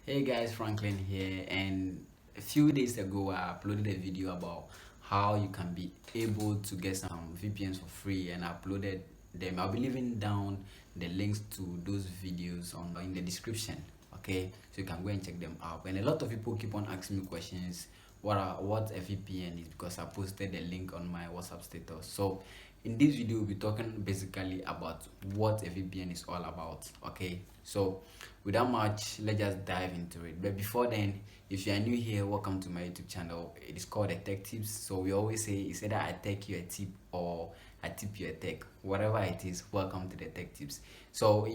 Hey guys, Franklin here, and a few days ago I uploaded a video about how you can be able to get some VPNs for free, and I uploaded them. I'll be leaving down the links to those videos on in the description. Okay, so you can go and check them out. And a lot of people keep on asking me questions. What a VPN is, because I posted the link on my WhatsApp status. So in this video we'll be talking basically about what a VPN is all about. Okay, so without much, let's just dive into it. But before then, if you are new here, welcome to my YouTube channel. It is called Techtips. So we always say it's either I take you a tip or I tip you a tech. Whatever it is, welcome to the Techtips. So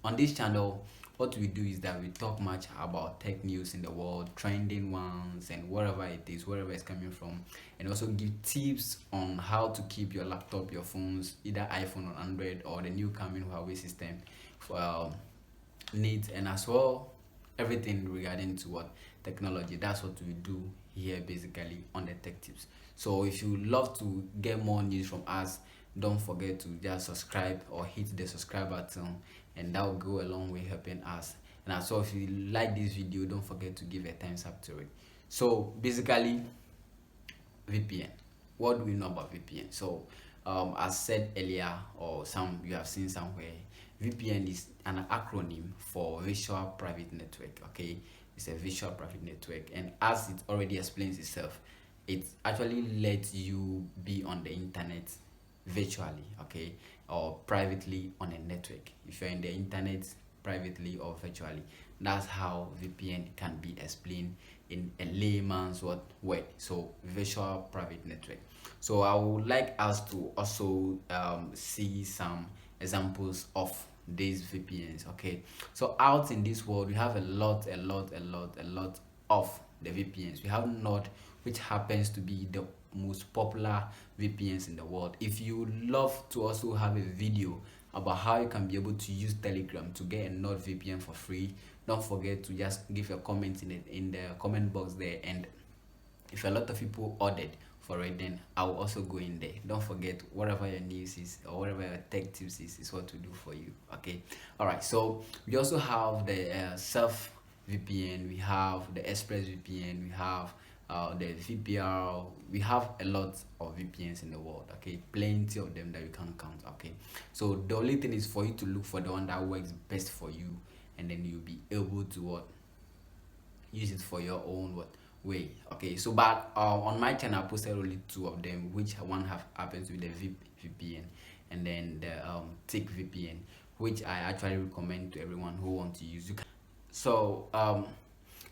on this channel, what we do is that we talk much about tech news in the world, trending ones, and wherever it is, wherever it's coming from, and also give tips on how to keep your laptop, your phones, either iPhone or Android or the new coming Huawei system for needs, and as well everything regarding to what technology. That's what we do here basically on the tech tips. So if you love to get more news from us, don't forget to just subscribe or hit the subscribe button, and that will go a long way helping us. And as well, if you like this video, don't forget to give a thumbs up to it. So basically, VPN. What do we know about VPN? So, as said earlier, or some you have seen somewhere, VPN is an acronym for Virtual Private Network. Okay, it's a Virtual Private Network, and as it already explains itself, it actually lets you be on the internet virtually, okay, or privately on a network. If you're in the internet privately or virtually, that's how VPN can be explained in a layman's word. So virtual private network. So I would like us to also see some examples of these VPNs. Okay, so out in this world we have a lot of the VPNs. We have Node, which happens to be the most popular VPNs in the world. If you love to also have a video about how you can be able to use Telegram to get a Node VPN for free, don't forget to just give a comment in the comment box there, and if a lot of people ordered for it, then I'll also go in there. Don't forget, whatever your news is or whatever your tech tips is what to do for you. Okay, all right. So we also have the self VPN, we have the Express VPN, we have the VYPR. We have a lot of VPNs in the world. Okay, plenty of them that you can count. Okay, so the only thing is for you to look for the one that works best for you, and then you'll be able to what use it for your own way. Okay, so but on my channel I posted only two of them, which one happens with the VPN, and then the Tick VPN, which I actually recommend to everyone who wants to use. So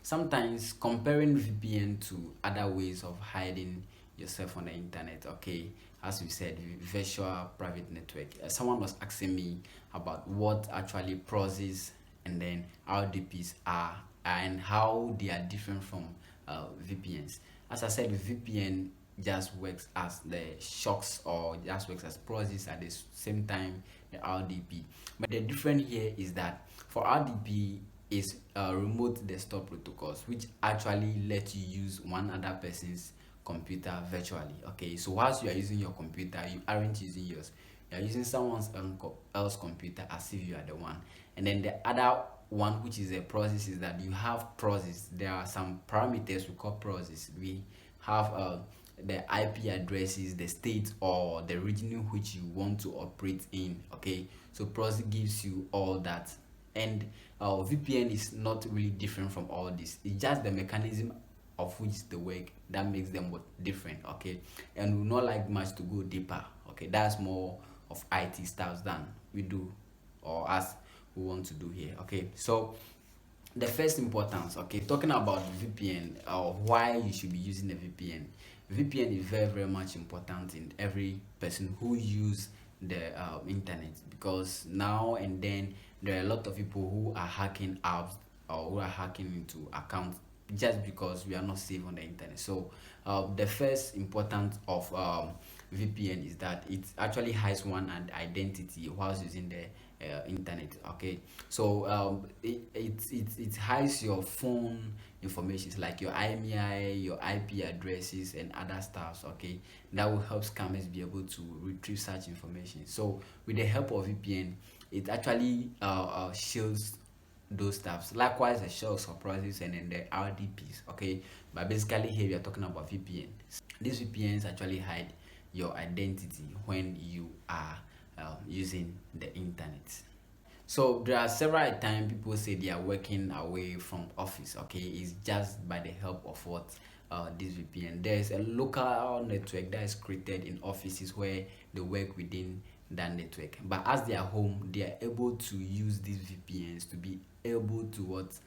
sometimes comparing VPN to other ways of hiding yourself on the internet, okay, as we said, virtual private network. Someone was asking me about what actually proxies and then RDPs are, and how they are different from VPNs. As I said, VPN just works as the shocks, or just works as proxies at the same time the RDP. But the difference here is that for RDP is remote desktop protocols, which actually let you use one other person's computer virtually. Okay, so whilst you are using your computer, you aren't using yours. You are using someone else's computer as if you are the one. And then the other one, which is a process, is that you have process. There are some parameters we call process. We have the IP addresses, the state or the region in which you want to operate in. Okay, so process gives you all that, and VPN is not really different from all this. It's just the mechanism of which the work that makes them different. Okay, and we not like much to go deeper. Okay, that's more of IT stuff than we do, or us we want to do here. Okay, so the first importance, okay, talking about VPN, or why you should be using a VPN is very much important in every person who use the internet, because now and then there are a lot of people who are hacking apps or who are hacking into accounts just because we are not safe on the internet. So the first importance of VPN is that it actually hides one identity whilst using the internet. Okay, so it hides your phone information, like your IMEI, your IP addresses, and other stuffs. Okay, that will help scammers be able to retrieve such information. So with the help of VPN, it actually shields those stuffs. Likewise, the shells or processes and then the RDPs. Okay, but basically here we are talking about VPN. These VPNs actually hide your identity when you are using the internet. So there are several times people say they are working away from office. Okay, it's just by the help of what this VPN. There is a local network that is created in offices where they work within that network. But as they are home, they are able to use these VPNs to be able to what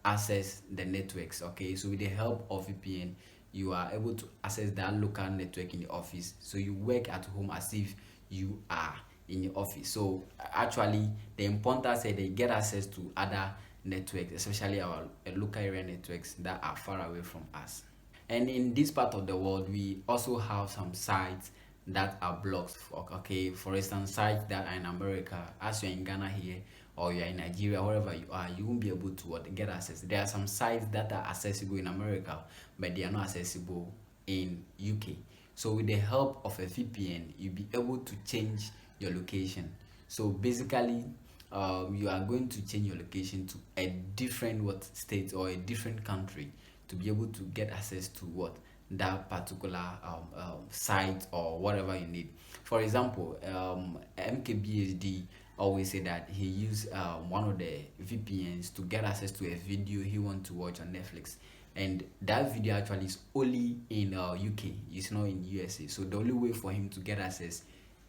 access the networks. Okay, so with the help of VPN, you are able to access that local network in the office. So you work at home as if you are in your office. So actually the important said they get access to other networks, especially our local area networks that are far away from us. And in this part of the world, we also have some sites that are blocked. Okay, for instance, sites that are in America. As you're in Ghana here, or you're in Nigeria, wherever you are, you won't be able to get access. There are some sites that are accessible in America, but they are not accessible in UK. So with the help of a VPN, you'll be able to change your location. So basically, you are going to change your location to a different state or a different country to be able to get access to that particular site or whatever you need. For example, MKBHD always say that he used one of the VPNs to get access to a video he want to watch on Netflix, and that video actually is only in UK. It's not in USA. So the only way for him to get access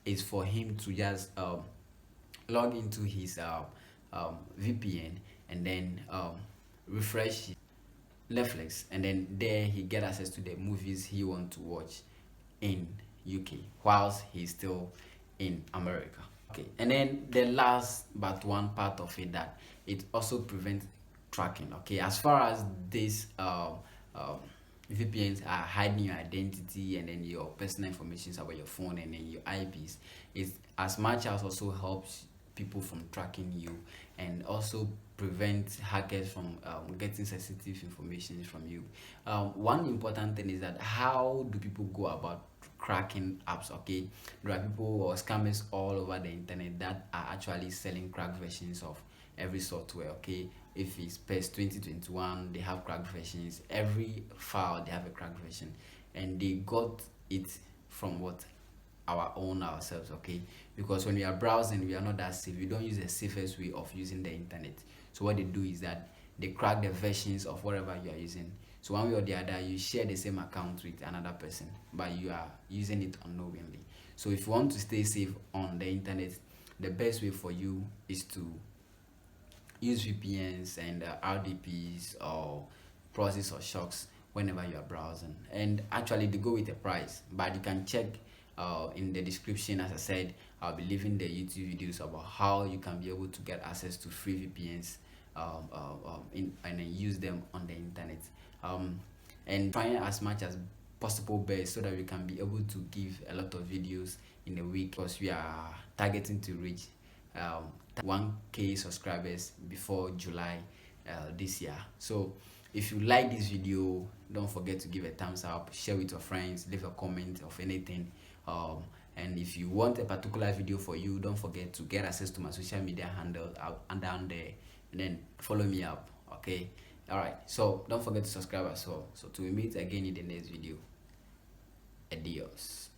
is for him to just log into his VPN and then refresh Netflix, and then there he get access to the movies he want to watch in UK whilst he's still in America. Okay, and then the last but one part of it, that it also prevents tracking. Okay, as far as this VPNs are hiding your identity and then your personal information about your phone and then your IPs, is as much as also helps people from tracking you, and also prevent hackers from getting sensitive information from you. One important thing is that how do people go about cracking apps? Okay, there are people or scammers all over the internet that are actually selling cracked versions of every software. Okay, if it's PES 2021, they have cracked versions. Every file they have a cracked version, and they got it from ourselves. Okay, because when we are browsing, we are not that safe. We don't use the safest way of using the internet. So what they do is that they crack the versions of whatever you are using. So one way or the other, you share the same account with another person, but you are using it unknowingly. So if you want to stay safe on the internet, the best way for you is to use VPNs and RDPs or process or shocks whenever you are browsing. And actually they go with a price, but you can check in the description. As I said, I'll be leaving the YouTube videos about how you can be able to get access to free VPNs and then use them on the internet, and trying as much as possible best so that we can be able to give a lot of videos in a week, because we are targeting to reach 1K subscribers before July this year. So if you like this video, don't forget to give a thumbs up, share with your friends, leave a comment of anything, and if you want a particular video for you, don't forget to get access to my social media handle and down there, and then follow me up. Okay, all right, so don't forget to subscribe as well. So till we meet again in the next video, adios.